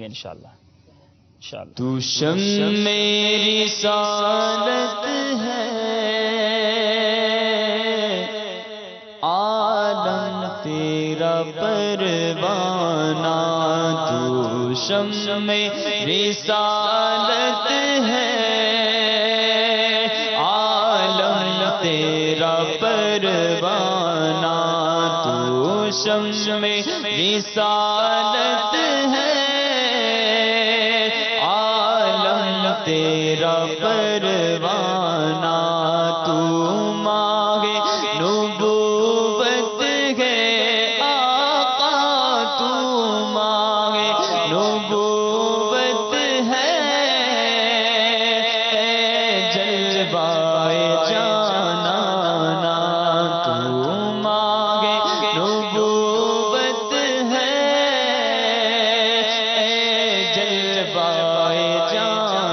گے انشاءاللہ انشاءاللہ۔ تو شمع رسالت ہے عالم تیرا پروانہ، تو شمع رسالت ہے عالم تیرا پروانہ، تو شمع رسالت ہے تیرا پروانہ، تو ماہ نبوت ہے آقا، تو ماہ نبوت ہے، جلوائے جانانا، تو ماہ نبوت ہے، جلوائے جانانا،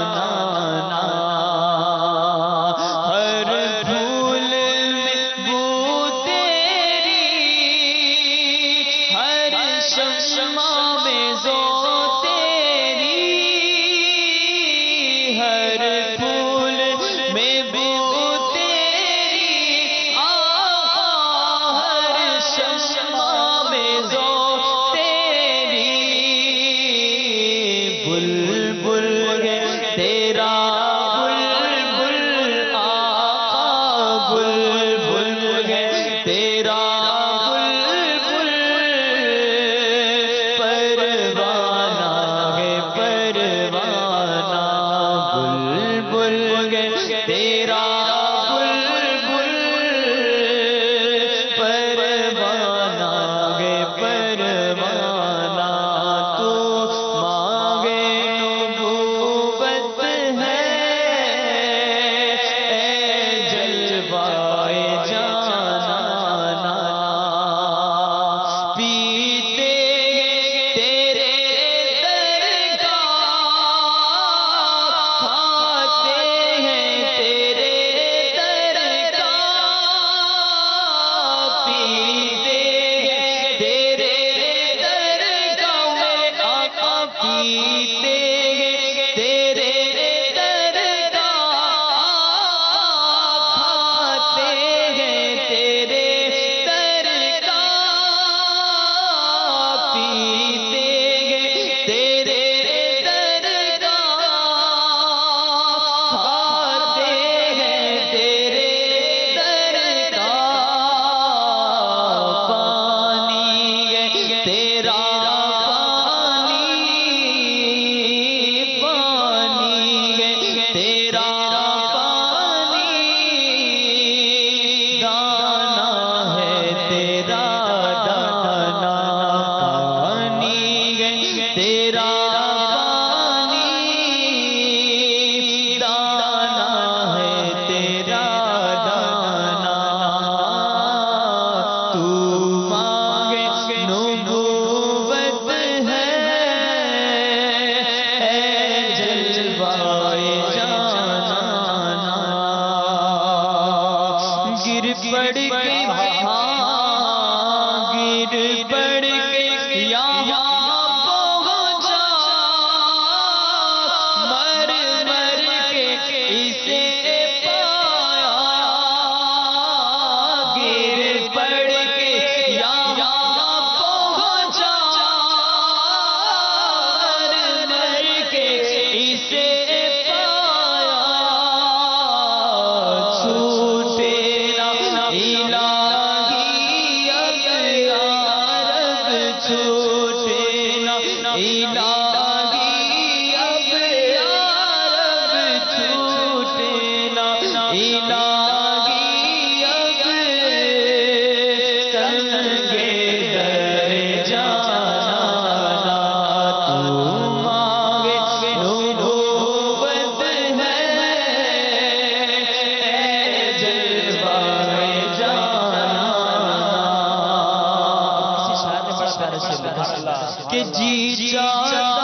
کہ جی چاہتا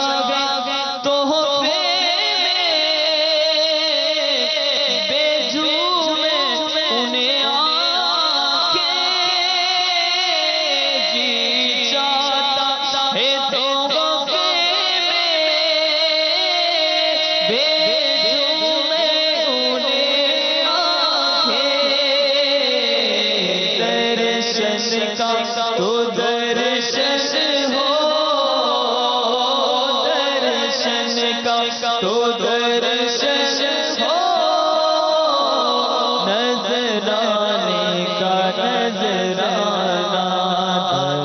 تو درشن ہو نظرانے کا نظرانہ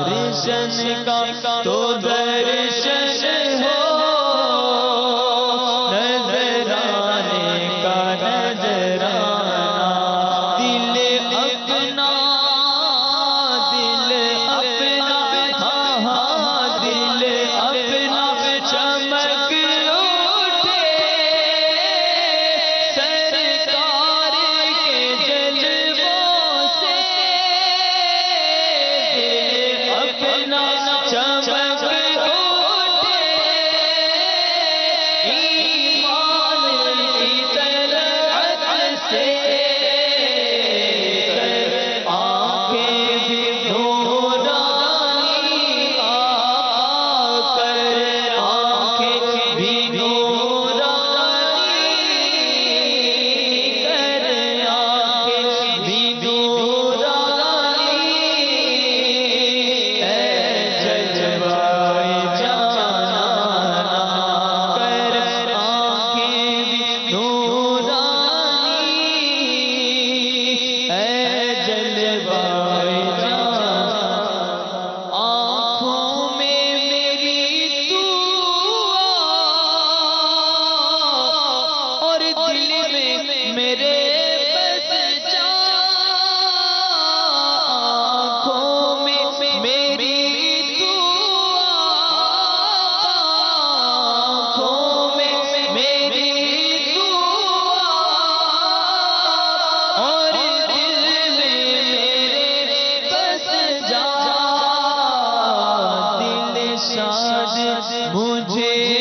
درشن کا تو درشن ہو نظرانے کا نظرانہ دل اپنا دل اپنا چمک اٹھے سرکار کے جلووں سے دل اپنا چمک اٹھے ایمان کی طلعت سے آنکھیں بھی نورانی آنکھیں بھی نورانی آنکھیں بھی نورانی اے جلوائے جانا آنکھیں بھی نورانی اے جلوائے جانا آنکھوں میں میری تو اور دل میں میرے بس جا آنکھوں میں میری تو آنکھوں میں میری تو اور دل میں میرے بس جا دل شاد مجھے